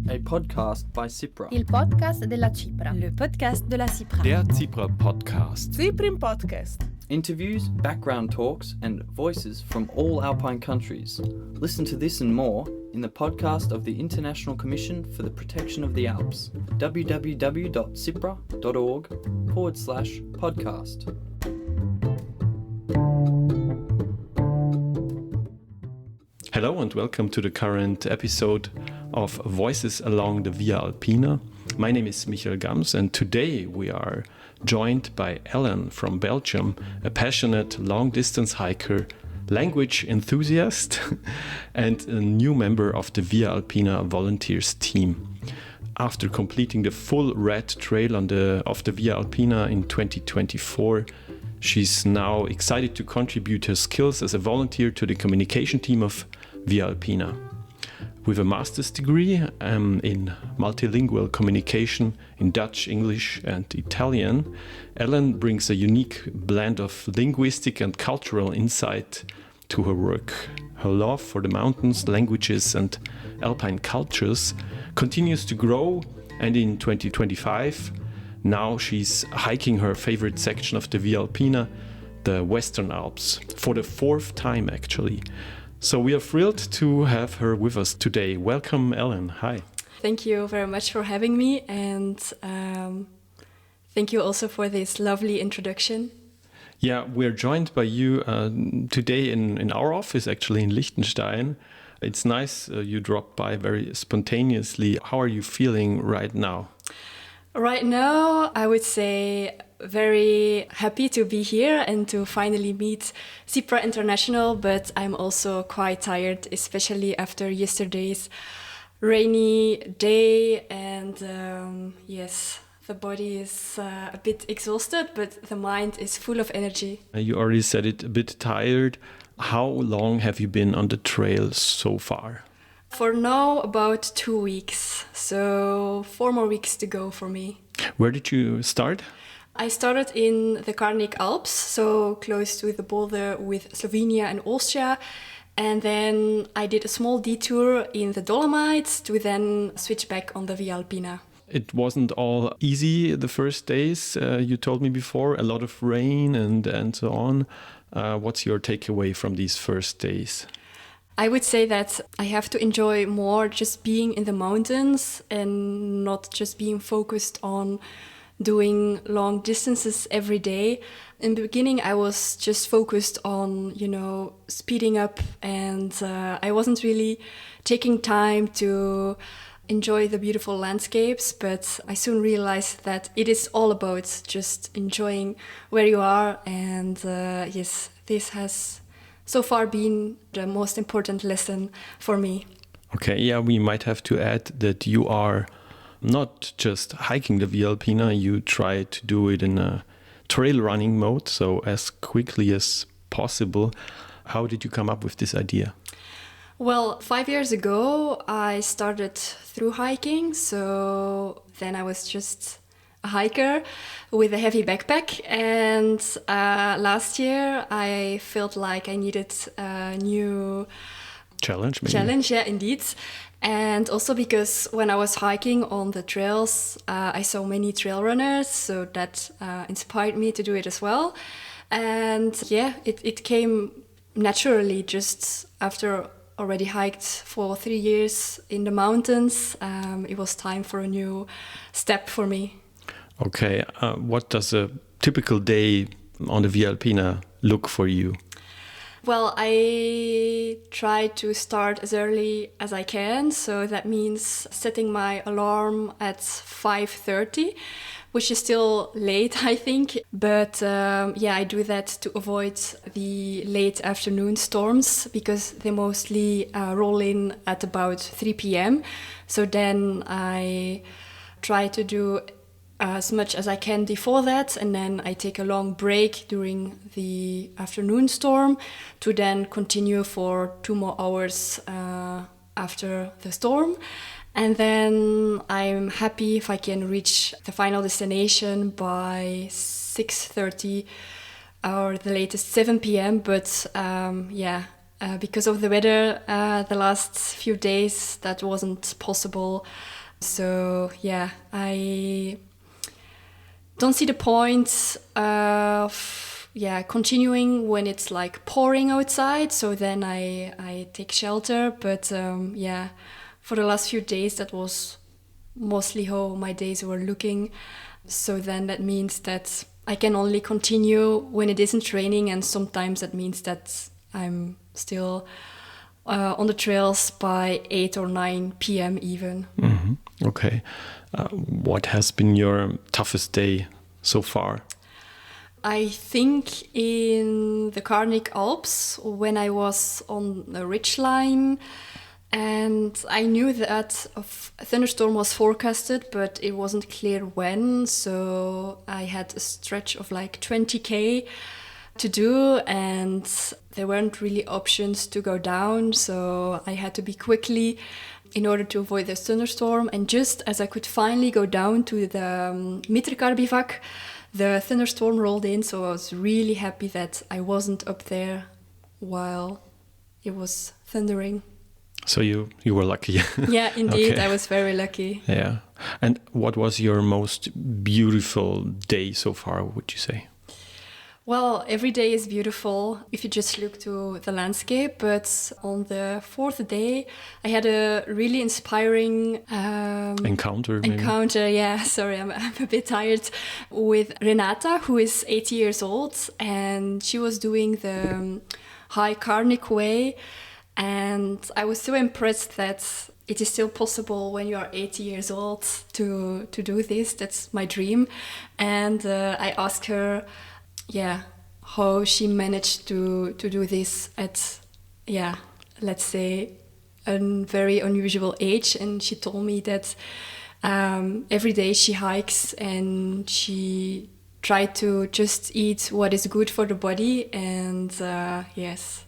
a podcast by Cipra. Il podcast della Cipra. Le podcast de la Cipra. Der Cipra Podcast. Ciprim Podcast. Interviews, background talks, and voices from all Alpine countries. Listen to this and more in the podcast of the International Commission for the Protection of the Alps, www.cipra.org/podcast. Hello and welcome to the current episode of Voices Along the Via Alpina. My name is Michael Gams and today we are joined by Ellen from Belgium, a passionate long-distance hiker, language enthusiast and a new member of the Via Alpina Volunteers Team. After completing the full red trail of the Via Alpina in 2024, she's now excited to contribute her skills as a volunteer to the communication team of Via Alpina. With a master's degree in multilingual communication in Dutch, English and Italian, Ellen brings a unique blend of linguistic and cultural insight to her work. Her love for the mountains, languages and Alpine cultures continues to grow, and in 2025, now she's hiking her favorite section of the Via Alpina, the Western Alps, for the fourth time actually. So we are thrilled to have her with us today. Welcome, Ellen. Hi. Thank you very much for having me, and thank you also for this lovely introduction. Yeah, we're joined by you today in our office, actually in Liechtenstein. It's nice you dropped by very spontaneously. How are you feeling right now? Right now, I would say very happy to be here and to finally meet Cipra International, but I'm also quite tired, especially after yesterday's rainy day, and yes, the body is a bit exhausted, but the mind is full of energy. You already said it, a bit tired. How long have you been on the trail so far? For now, about 2 weeks, so 4 more weeks to go for me. Where did you start? I started in the Carnic Alps, so close to the border with Slovenia and Austria. And then I did a small detour in the Dolomites to then switch back on the Via Alpina. It wasn't all easy the first days, you told me before, a lot of rain and so on. What's your takeaway from these first days? I would say that I have to enjoy more just being in the mountains and not just being focused on doing long distances every day. In the beginning, I was just focused on, speeding up, and I wasn't really taking time to enjoy the beautiful landscapes, but I soon realized that it is all about just enjoying where you are, and yes, this has so far been the most important lesson for me. Okay, yeah, we might have to add that you are not just hiking the Via Alpina, you try to do it in a trail running mode, so as quickly as possible. How did you come up with this idea? Well, 5 years ago, I started through hiking, so then I was just a hiker with a heavy backpack, and last year I felt like I needed a new challenge, yeah, indeed. And also because when I was hiking on the trails, I saw many trail runners, so that inspired me to do it as well. And yeah, it came naturally just after already hiked for 3 years in the mountains. It was time for a new step for me. Okay, what does a typical day on the Via Alpina look for you? Well, I try to start as early as I can, so that means setting my alarm at 5:30, which is still late, I think. But yeah, I do that to avoid the late afternoon storms, because they mostly roll in at about 3 p.m. So then I try to do as much as I can before that, and then I take a long break during the afternoon storm to then continue for 2 more hours after the storm. And then I'm happy if I can reach the final destination by 6:30 or the latest 7 p.m. But yeah, because of the weather, the last few days that wasn't possible. So yeah, I don't see the point of continuing when it's like pouring outside. So then I take shelter. But for the last few days, that was mostly how my days were looking. So then that means that I can only continue when it isn't raining, and sometimes that means that I'm still on the trails by 8 or 9 p.m. even. Mm-hmm. Okay. What has been your toughest day so far? I think in the Pacific Alps, when I was on a ridgeline, and I knew that a thunderstorm was forecasted, but it wasn't clear when, so I had a stretch of like 20k to do, and there weren't really options to go down, so I had to be quickly in order to avoid the thunderstorm. And just as I could finally go down to the Mitterkar bivak, the thunderstorm rolled in, so I was really happy that I wasn't up there while it was thundering. So you were lucky. Yeah, indeed, Okay. I was very lucky. Yeah. And what was your most beautiful day so far, would you say? Well, every day is beautiful if you just look to the landscape, but on the fourth day, I had a really inspiring Encounter, maybe? yeah, sorry, I'm a bit tired, with Renata, who is 80 years old, and she was doing the High Carnic Way, and I was so impressed that it is still possible when you are 80 years old to do this. That's my dream. And I asked her, how she managed to do this at, let's say, a very unusual age. And she told me that every day she hikes and she tried to just eat what is good for the body. And yes,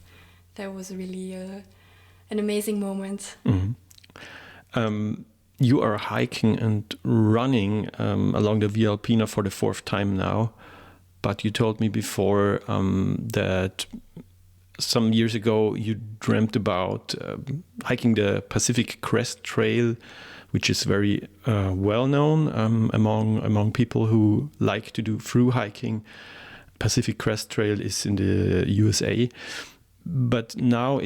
that was really an amazing moment. Mm-hmm. You are hiking and running along the Via Alpina for the fourth time now. But you told me before that some years ago you dreamt about hiking the Pacific Crest Trail, which is very well known among people who like to do through hiking. Pacific Crest Trail is in the USA, but now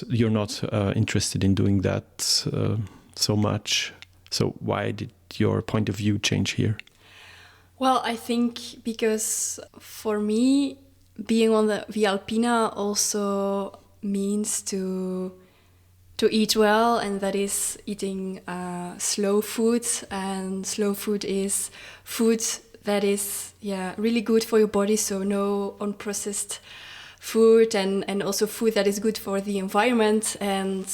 you're not interested in doing that so much. So why did your point of view change here? Well, I think because for me, being on the Via Alpina also means to eat well, and that is eating slow food. And slow food is food that is really good for your body, so no unprocessed food, and also food that is good for the environment. And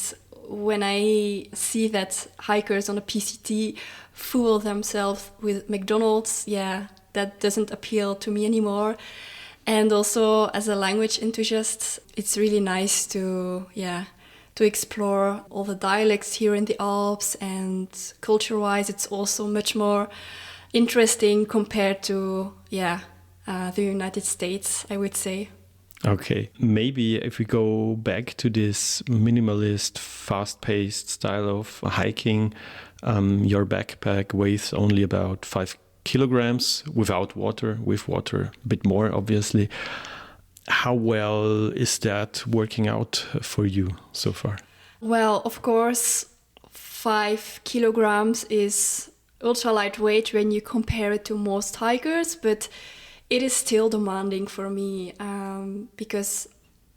when I see that hikers on a PCT fool themselves with McDonald's, that doesn't appeal to me anymore. And also, as a language enthusiast, it's really nice to explore all the dialects here in the Alps, and culture-wise, it's also much more interesting compared to the United States, I would say. Okay, maybe if we go back to this minimalist, fast-paced style of hiking, your backpack weighs only about 5 kilograms without water, with water a bit more, obviously. How well is that working out for you so far? Well, of course, 5 kilograms is ultra lightweight when you compare it to most hikers, but it is still demanding for me because,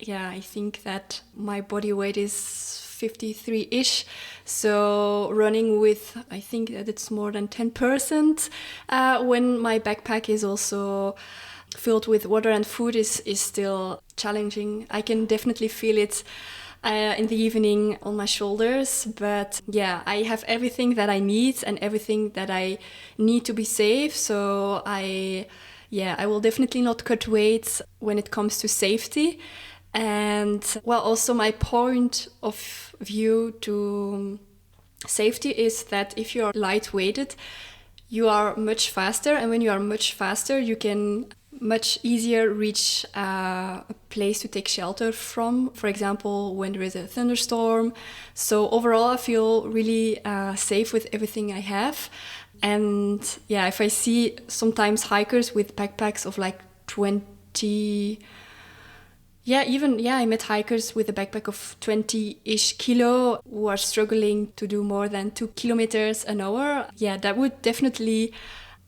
I think that my body weight is 53-ish. So running with, I think that it's more than 10%. When my backpack is also filled with water and food is still challenging. I can definitely feel it in the evening on my shoulders. But I have everything that I need and everything that I need to be safe. So I will definitely not cut weight when it comes to safety. And also my point of view to safety is that if you are lightweighted, you are much faster. And when you are much faster, you can much easier reach a place to take shelter from, for example, when there is a thunderstorm. So overall, I feel really safe with everything I have. And yeah, if I see sometimes hikers with backpacks of like 20... I met hikers with a backpack of 20-ish kilo who are struggling to do more than 2 kilometers an hour. Yeah, that would definitely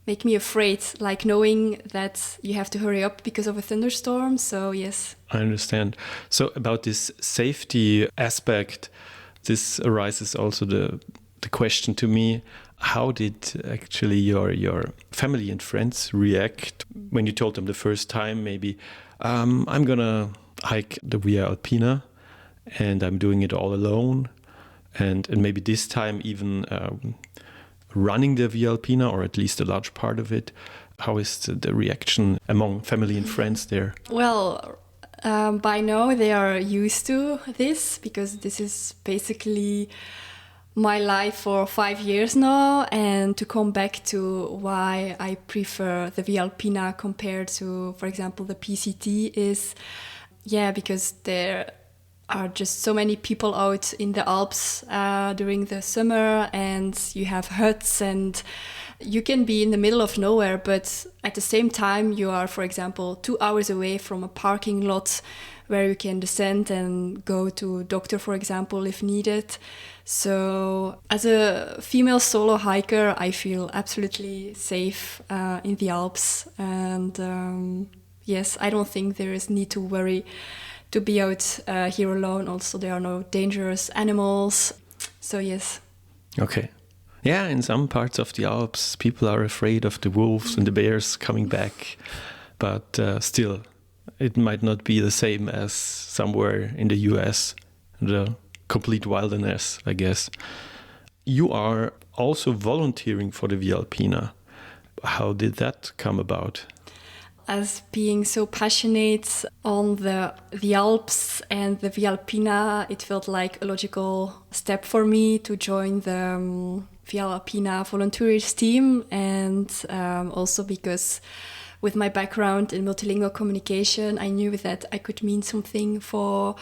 make me afraid, like knowing that you have to hurry up because of a thunderstorm. So yes. I understand. So about this safety aspect, this arises also the question to me, how did actually your family and friends react when you told them the first time, maybe, I'm gonna hike the Via Alpina and I'm doing it all alone, and maybe this time even running the Via Alpina, or at least a large part of it. How is the reaction among family and friends there? Well, by now they are used to this, because this is basically my life for 5 years now. And to come back to why I prefer the Via Alpina compared to, for example, the PCT is, because there are just so many people out in the Alps during the summer, and you have huts and you can be in the middle of nowhere, but at the same time you are, for example, 2 hours away from a parking lot where you can descend and go to a doctor, for example, if needed. So as a female solo hiker, I feel absolutely safe in the Alps. And yes, I don't think there is need to worry to be out here alone. Also, there are no dangerous animals. So yes. Okay. Yeah, in some parts of the Alps, people are afraid of the wolves and the bears coming back. But still, it might not be the same as somewhere in the US, the complete wilderness, I guess. You are also volunteering for the Via Alpina. How did that come about? As being so passionate on the Alps and the Via Alpina, it felt like a logical step for me to join the Via Alpina Volunteers Team. And also because with my background in multilingual communication, I knew that I could mean something for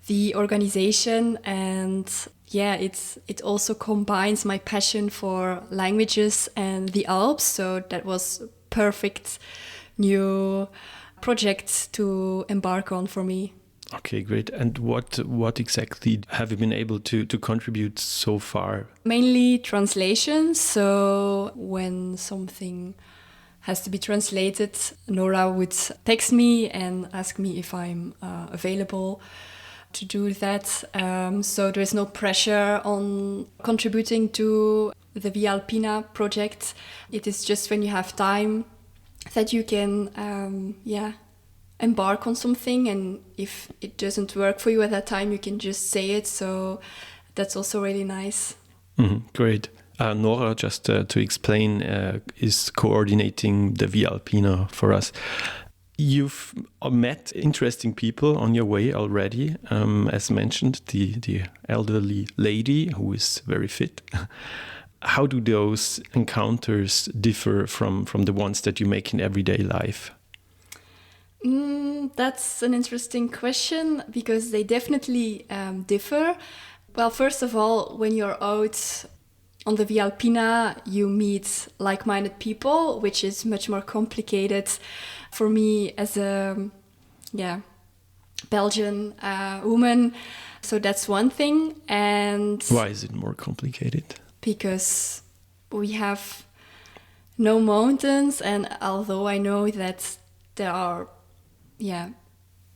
the organization. And it also combines my passion for languages and the Alps. So that was perfect new project to embark on for me. Okay, great. And what exactly have you been able to contribute so far? Mainly translation. So when something has to be translated, Nora would text me and ask me if I'm available to do that. So there is no pressure on contributing to the Via Alpina project. It is just when you have time that you can embark on something, and if it doesn't work for you at that time, you can just say it. So that's also really nice. Great. Nora, just to explain, is coordinating the Via Alpina for us. You've met interesting people on your way already, as mentioned, the elderly lady who is very fit. How do those encounters differ from the ones that you make in everyday life? That's an interesting question, because they definitely differ. Well, first of all, when you're out on the Via Alpina, you meet like-minded people, which is much more complicated for me as a Belgian woman. So that's one thing. And why is it more complicated? Because we have no mountains, and although I know that there are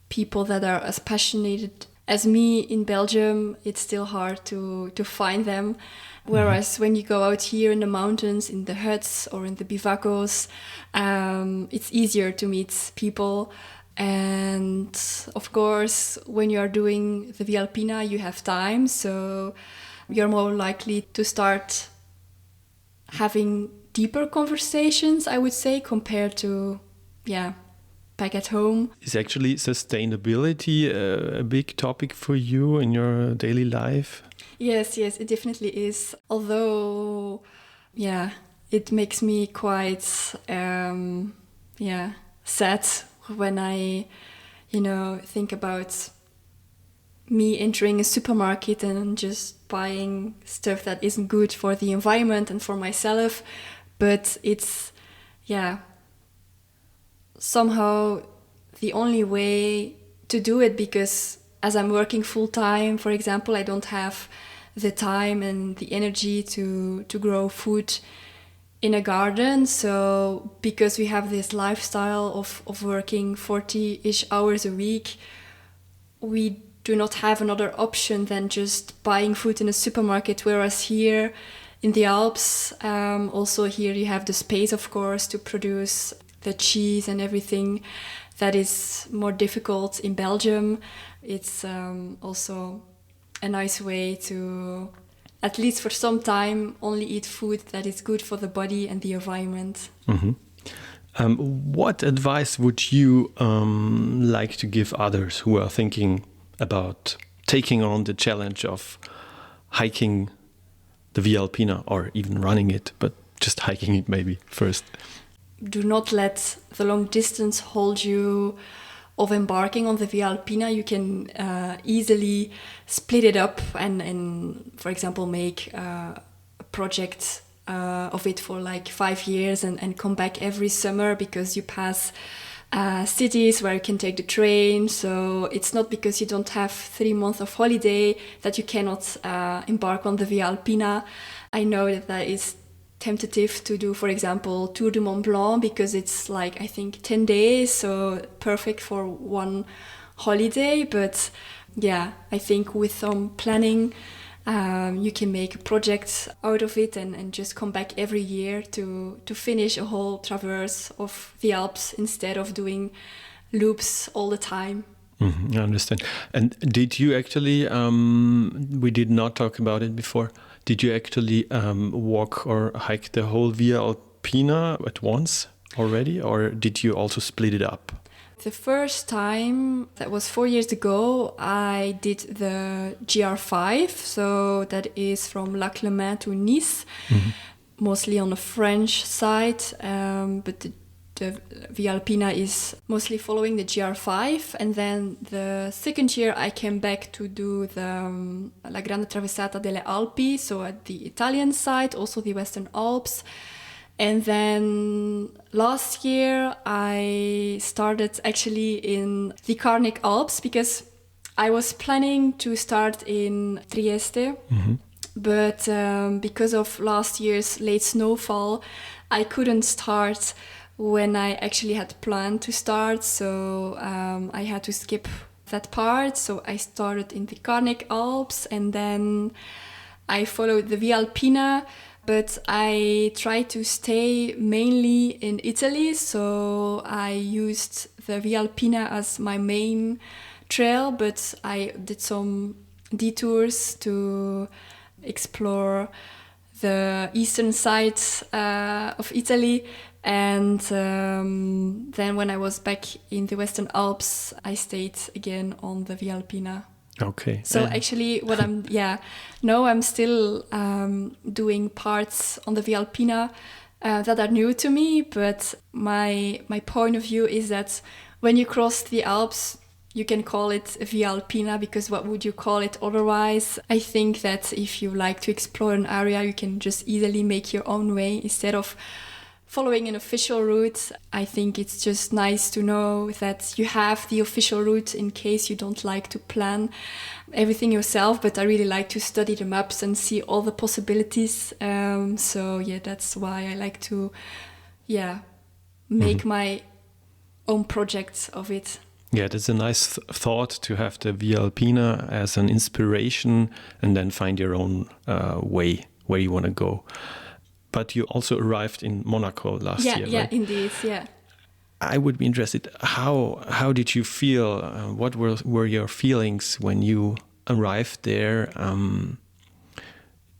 people that are as passionate as me in Belgium, it's still hard to find them. Whereas when you go out here in the mountains, in the huts or in the bivacos, it's easier to meet people. And of course, when you are doing the Via Alpina, you have time, so you're more likely to start having deeper conversations, I would say, compared to, back at home. Is actually sustainability a big topic for you in your daily life? Yes, it definitely is. Although, it makes me quite, sad when I, think about me entering a supermarket and just buying stuff that isn't good for the environment and for myself. But it's, somehow the only way to do it, because as I'm working full time, for example, I don't have the time and the energy to grow food in a garden. So because we have this lifestyle of working 40-ish hours a week, we do not have another option than just buying food in a supermarket. Whereas here in the Alps, also here you have the space, of course, to produce the cheese and everything. That is more difficult in Belgium. It's also a nice way to, at least for some time, only eat food that is good for the body and the environment. What advice would you like to give others who are thinking about taking on the challenge of hiking the Via Alpina, or even running it, but just hiking it maybe first? Do not let the long distance hold you of embarking on the Via Alpina. You can easily split it up and for example, make a project of it for like 5 years and come back every summer, because you pass cities where you can take the train. So it's not because you don't have 3 months of holiday that you cannot embark on the Via Alpina. I know that is tentative to do, for example, Tour du Mont Blanc, because it's like, I think, 10 days, so perfect for one holiday. But I think with some planning, you can make a project out of it and just come back every year to finish a whole traverse of the Alps instead of doing loops all the time. I understand. And did you actually, we did not talk about it before, did you actually walk or hike the whole Via Alpina at once already, or did you also split it up? The first time, that was 4 years ago, I did the GR5, so that is from La Clément to Nice, mostly on the French side, but the Via Alpina is mostly following the GR5. And then the second year I came back to do the La Grande Traversata delle Alpi, so at the Italian side, also the Western Alps. And then last year I started actually in the Carnic Alps, because I was planning to start in Trieste, but because of last year's late snowfall, I couldn't start when I actually had planned to start, so I had to skip that part. So I started in the Carnic Alps, and then I followed the Via Alpina, but I tried to stay mainly in Italy, so I used the Via Alpina as my main trail, but I did some detours to explore the eastern side of Italy. And then when I was back in the Western Alps, I stayed again on the Via Alpina. Okay. So actually what now I'm still doing parts on the Via Alpina that are new to me, but my point of view is that when you cross the Alps, you can call it Via Alpina, because what would you call it otherwise? I think that if you like to explore an area, you can just easily make your own way instead of following an official route. I think it's just nice to know that you have the official route in case you don't like to plan everything yourself, but I really like to study the maps and see all the possibilities. So that's why I like to make my own projects of it. Yeah, that's a nice thought, to have the Via Alpina as an inspiration and then find your own way where you want to go. But you also arrived in Monaco last year, Yeah, right? indeed, yeah. I would be interested, how did you feel? What were your feelings when you arrived there?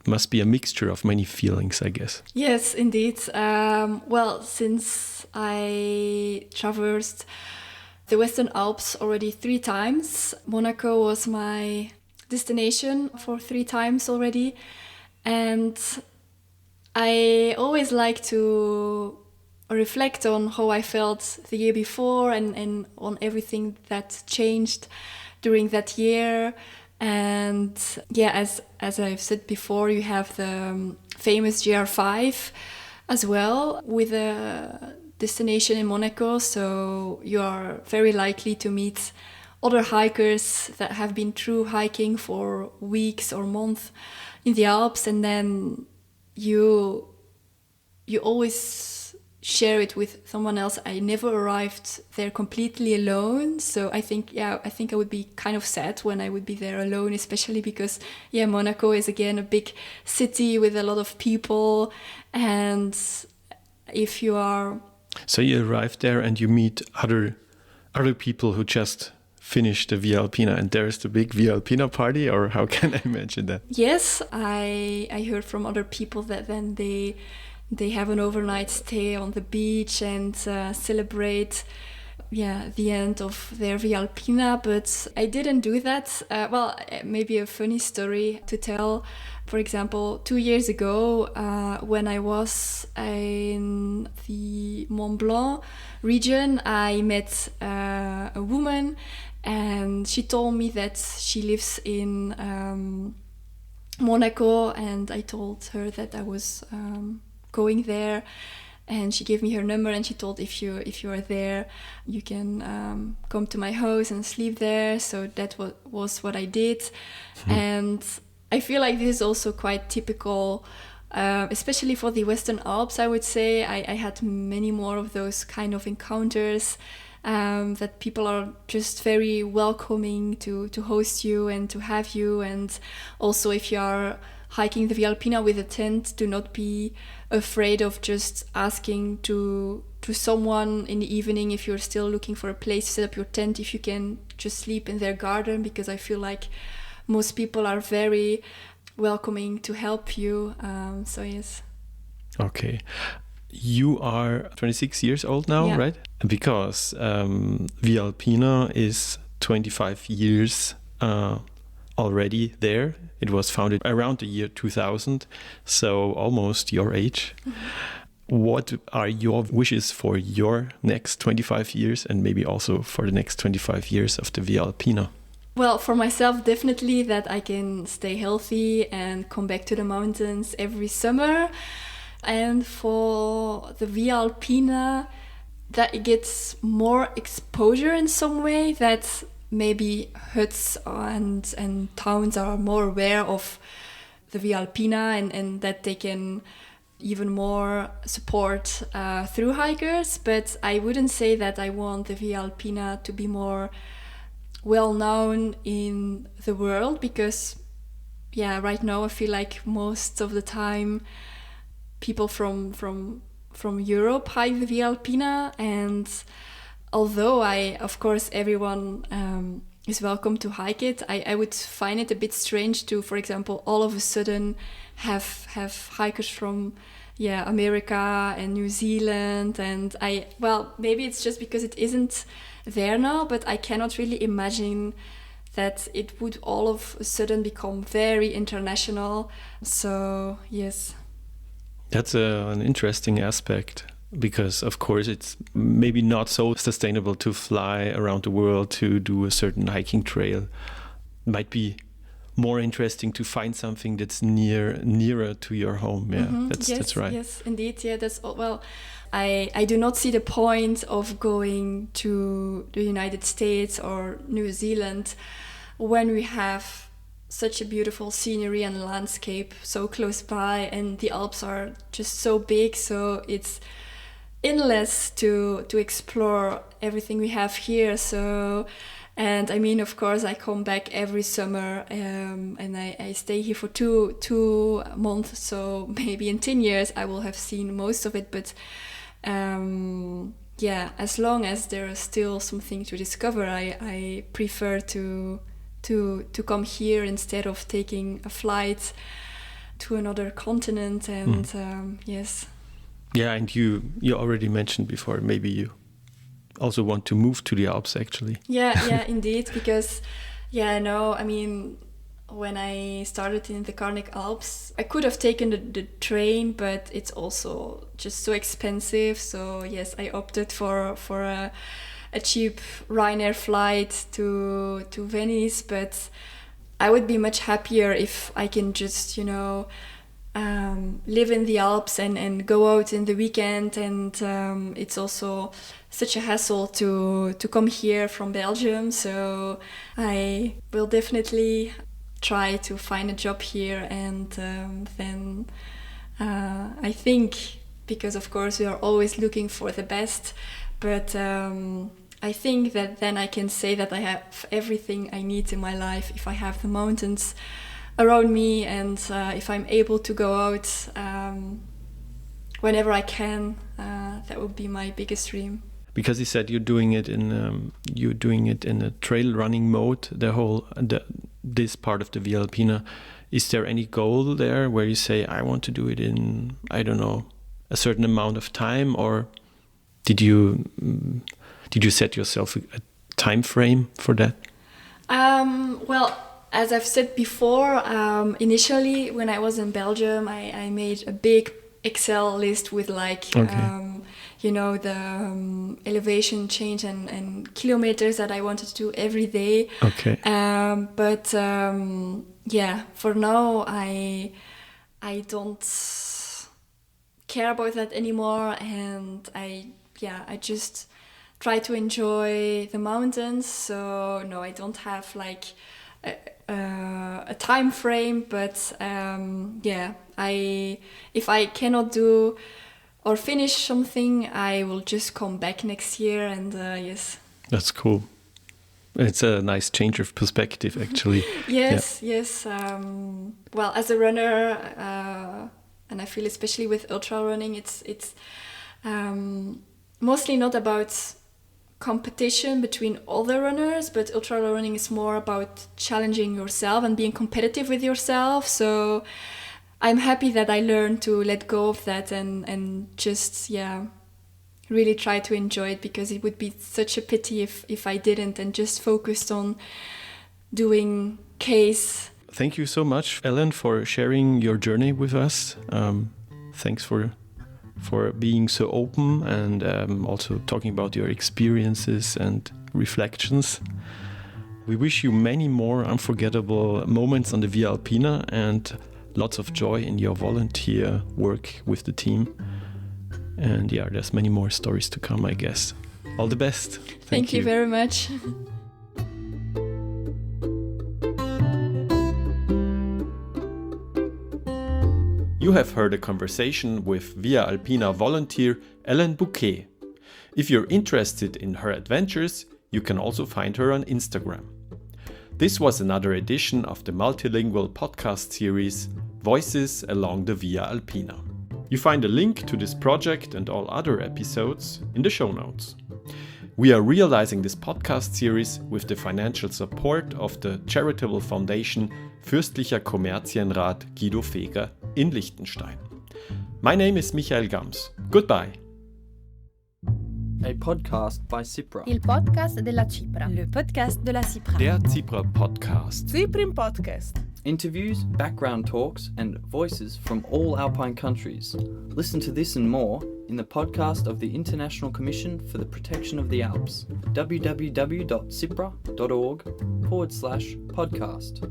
Must be a mixture of many feelings, I guess. Yes, indeed. Well, since I traversed the Western Alps already 3 times, Monaco was my destination for 3 times already. And I always like to reflect on how I felt the year before and on everything that changed during that year. And yeah, as I've said before, you have the famous GR5 as well with a destination in Monaco. So you are very likely to meet other hikers that have been through hiking for weeks or months in the Alps, and then you always share it with someone else. I never arrived there completely alone, so I think I would be kind of sad when I would be there alone, especially because Monaco is again a big city with a lot of people, and if you are... So you arrive there and you meet other people who just finished the Via Alpina, and there's the big Via Alpina party, or how can I imagine that? Yes, I heard from other people that then they have an overnight stay on the beach and celebrate the end of their Via Alpina, but I didn't do that. Maybe a funny story to tell. For example, 2 years ago, when I was in the Mont Blanc region, I met a woman, and she told me that she lives in Monaco, and I told her that I was going there, and she gave me her number, and she told, if you are there, you can come to my house and sleep there. So that was what I did. And I feel like this is also quite typical, especially for the Western Alps, I would say. I had many more of those kind of encounters, that people are just very welcoming to host you and to have you. And also, if you are hiking the Via Alpina with a tent, do not be afraid of just asking to someone in the evening, if you're still looking for a place to set up your tent, if you can just sleep in their garden, because I feel like most people are very welcoming to help you. So yes. Okay. You are 26 years old now, right? Because Via Alpina is 25 years already there. It was founded around the year 2000, so almost your age. What are your wishes for your next 25 years, and maybe also for the next 25 years of the Via Alpina? Well, for myself, definitely that I can stay healthy and come back to the mountains every summer. And for the Via Alpina, that it gets more exposure in some way, that maybe huts and towns are more aware of the Via Alpina, and that they can even more support through hikers. But I wouldn't say that I want the Via Alpina to be more well known in the world, because right now I feel like most of the time people from Europe hike the Via Alpina, and although of course everyone is welcome to hike it, I would find it a bit strange to, for example, all of a sudden have hikers from America and New Zealand, and maybe it's just because it isn't there now, but I cannot really imagine that it would all of a sudden become very international. So yes. That's an interesting aspect, because of course it's maybe not so sustainable to fly around the world to do a certain hiking trail. It might be more interesting to find something that's nearer to your home. That's right. Yes, indeed. That's all. Well, I do not see the point of going to the United States or New Zealand when we have such a beautiful scenery and landscape so close by, and the Alps are just so big, so it's endless to explore everything we have here. So, and I mean, of course, I come back every summer, and I stay here for two months, so maybe in 10 years I will have seen most of it, but as long as there is still something to discover, I prefer to come here instead of taking a flight to another continent. And yes. Yeah, and you already mentioned before, maybe you also want to move to the Alps, actually. Yeah, indeed, because I mean, when I started in the Carnic Alps, I could have taken the train, but it's also just so expensive. So yes, I opted for a cheap Ryanair flight to Venice. But I would be much happier if I can just, live in the Alps and go out in the weekend. And it's also such a hassle to come here from Belgium. So I will definitely try to find a job here, and then I think, because of course we are always looking for the best, but I think that then I can say that I have everything I need in my life if I have the mountains around me, and if I'm able to go out whenever I can. That would be my biggest dream. Because you said you're doing it in a trail running mode, this part of the Via Alpina. Is there any goal there where you say, I want to do it in, I don't know, a certain amount of time, or did you set yourself a time frame for that? Well, as I've said before, initially when I was in Belgium, I made a big Excel list with the elevation change and kilometers that I wanted to do every day. Okay. But for now I don't care about that anymore, and I just try to enjoy the mountains. So no, I don't have like a time frame, but if I cannot do or finish something, I will just come back next year, and yes. That's cool. It's a nice change of perspective, actually. Yes. Well, as a runner, and I feel especially with ultra running, it's mostly not about competition between other runners, but ultra running is more about challenging yourself and being competitive with yourself. So I'm happy that I learned to let go of that and just really try to enjoy it, because it would be such a pity if I didn't and just focused on doing case. Thank you so much, Ellen, for sharing your journey with us. Thanks for being so open and also talking about your experiences and reflections. We wish you many more unforgettable moments on the Via Alpina and lots of joy in your volunteer work with the team. And there's many more stories to come, I guess. All the best. Thank you very much. You have heard a conversation with Via Alpina volunteer Ellen Boucké. If you're interested in her adventures, you can also find her on Instagram. This was another edition of the multilingual podcast series Voices Along the Via Alpina. You find a link to this project and all other episodes in the show notes. We are realizing this podcast series with the financial support of the charitable foundation Fürstlicher Kommerzienrat Guido Feger in Liechtenstein. My name is Michael Gams. Goodbye. A podcast by Cipra. Il podcast della Cipra. Le podcast de la Cipra. Der Cipra Podcast. Ciprim Podcast. Interviews, background talks, and voices from all Alpine countries. Listen to this and more in the podcast of the International Commission for the Protection of the Alps, www.cipra.org/podcast.